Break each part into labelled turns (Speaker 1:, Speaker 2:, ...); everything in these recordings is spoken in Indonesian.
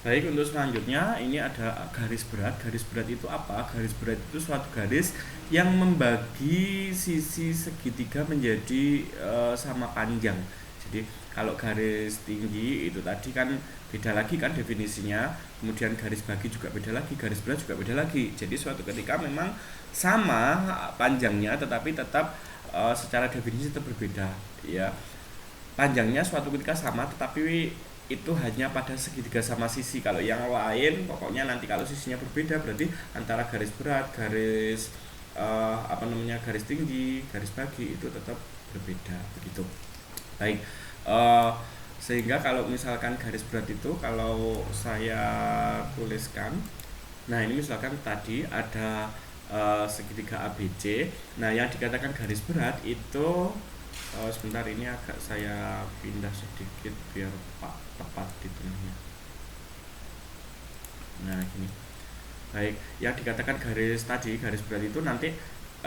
Speaker 1: Baik, untuk selanjutnya ini ada garis berat. Garis berat itu apa? Garis berat itu suatu garis yang membagi sisi segitiga menjadi sama panjang. Jadi kalau garis tinggi itu tadi kan beda lagi kan definisinya. Kemudian garis bagi juga beda lagi, garis berat juga beda lagi. Jadi suatu ketika memang sama panjangnya tetapi tetap secara definisi tetap berbeda ya. Panjangnya suatu ketika sama tetapi itu hanya pada segitiga sama sisi. Kalau yang lain pokoknya nanti kalau sisinya berbeda berarti antara garis berat, garis garis tinggi, garis bagi itu tetap berbeda begitu. Baik, eh, sehingga kalau misalkan garis berat itu kalau saya tuliskan, nah ini misalkan tadi ada segitiga ABC. Nah yang dikatakan garis berat itu sebentar, ini agak saya pindah sedikit biar tepat di tengahnya. Nah gini. Baik, yang dikatakan garis tadi, garis berat itu nanti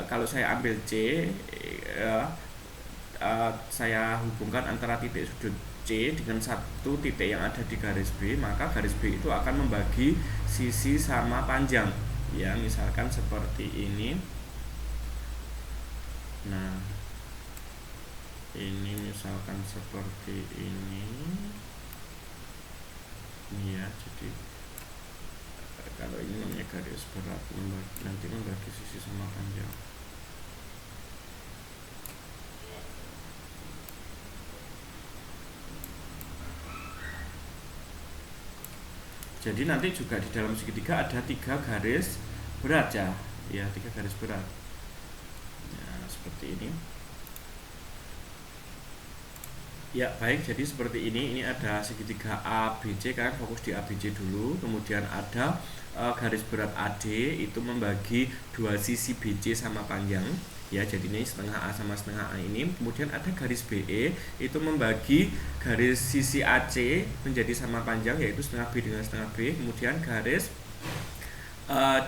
Speaker 1: kalau saya ambil C, saya hubungkan antara titik sudut C dengan satu titik yang ada di garis B, maka garis B itu akan membagi sisi sama panjang. Ya, misalkan seperti ini. Nah, ini misalkan seperti ini. Ini ya, jadi kalau ini namanya garis berat, nanti membagi sisi sama panjang. Jadi nanti juga di dalam segitiga ada 3 garis berat ya, 3 garis berat. Nah, seperti ini. Ya, baik, jadi seperti ini ada segitiga ABC kan, fokus di ABC dulu. Kemudian ada garis berat AD itu membagi dua sisi BC sama panjang. Ya, jadi ini setengah A sama setengah A ini. Kemudian ada garis BE itu membagi garis sisi AC menjadi sama panjang, yaitu setengah B dengan setengah B. Kemudian garis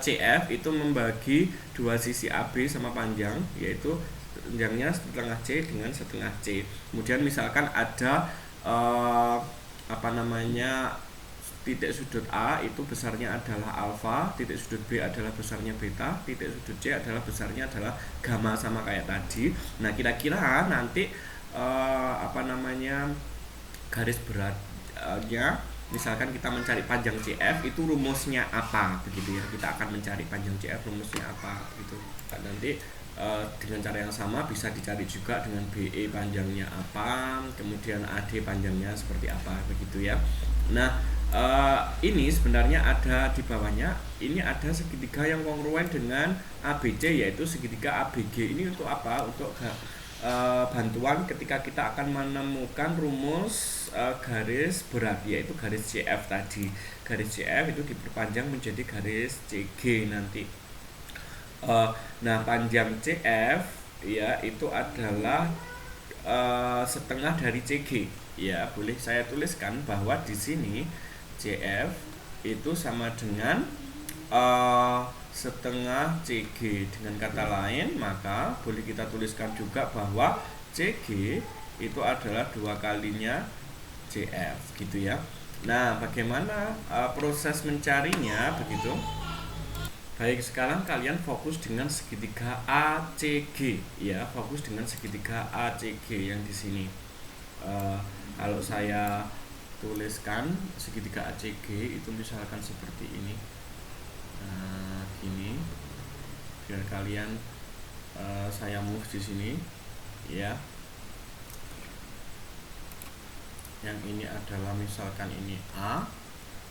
Speaker 1: CF itu membagi dua sisi AB sama panjang, yaitu panjangnya setengah C dengan setengah C. Kemudian misalkan ada titik sudut A itu besarnya adalah alfa, titik sudut B adalah besarnya beta, titik sudut C adalah besarnya adalah gamma, sama kayak tadi. Nah, kira-kira nanti garis beratnya, misalkan kita mencari panjang CF itu rumusnya apa begitu ya. Kita akan mencari panjang CF rumusnya apa gitu. Nanti dengan cara yang sama bisa dicari juga dengan BE panjangnya apa, kemudian AD panjangnya seperti apa begitu ya. Nah, ini sebenarnya ada di bawahnya, ini ada segitiga yang kongruen dengan ABC, yaitu segitiga ABG. Ini untuk apa? Untuk bantuan ketika kita akan menemukan rumus garis berat, yaitu garis CF tadi. Garis CF itu diperpanjang menjadi garis CG nanti. Nah, panjang CF ya itu adalah setengah dari CG. Ya, boleh saya tuliskan bahwa di sini CF itu sama dengan setengah CG. Dengan kata lain, maka boleh kita tuliskan juga bahwa CG itu adalah 2 kalinya CF gitu ya. Nah, bagaimana proses mencarinya begitu? Baik, sekarang kalian fokus dengan segitiga ACG ya, fokus dengan segitiga ACG yang di sini. Kalau saya tuliskan segitiga ACG itu misalkan seperti ini. Nah, gini. Biar kalian saya move di sini ya. Yang ini adalah misalkan ini A,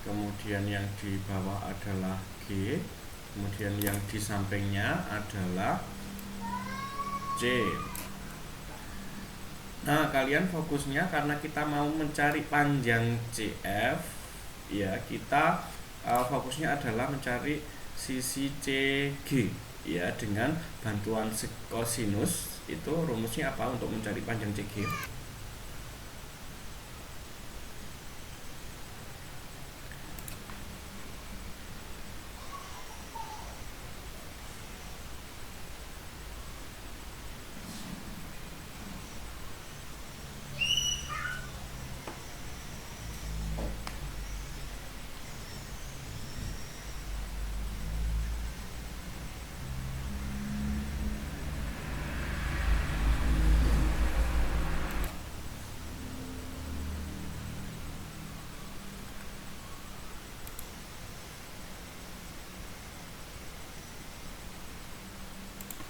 Speaker 1: kemudian yang di bawah adalah G, kemudian yang di sampingnya adalah C. Nah, kalian fokusnya karena kita mau mencari panjang CF ya, kita fokusnya adalah mencari sisi CG ya, dengan bantuan kosinus. Itu rumusnya apa untuk mencari panjang CG?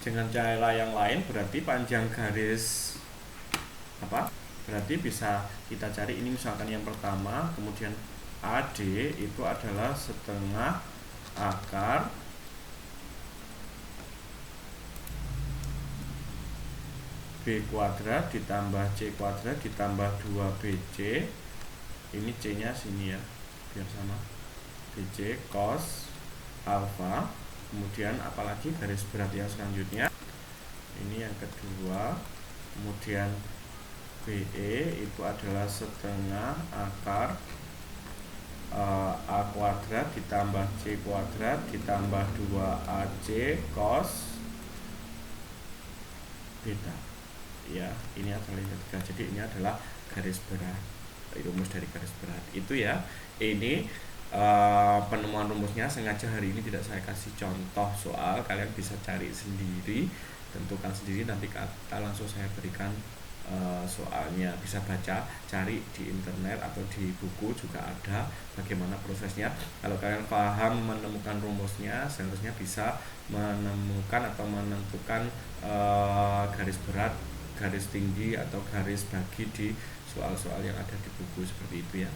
Speaker 1: dengan cara yang lain berarti panjang garis apa? Berarti bisa kita cari ini misalkan yang pertama, kemudian AD itu adalah setengah akar B kuadrat ditambah C kuadrat ditambah 2BC. Ini C nya sini ya, biar sama. BC cos alfa. Kemudian apalagi garis berat yang selanjutnya, ini yang kedua. Kemudian BE itu adalah setengah akar A kuadrat ditambah C kuadrat ditambah 2AC cos beta. Ya, ini adalah yang ketiga. Jadi ini adalah garis berat, rumus dari garis berat itu ya. Ini penemuan rumusnya sengaja hari ini tidak saya kasih contoh soal, kalian bisa cari sendiri, tentukan sendiri, nanti langsung saya berikan soalnya, bisa baca, cari di internet atau di buku juga ada bagaimana prosesnya. Kalau kalian paham menemukan rumusnya, seharusnya bisa menemukan atau menentukan garis berat, garis tinggi atau garis bagi di soal-soal yang ada di buku seperti itu ya.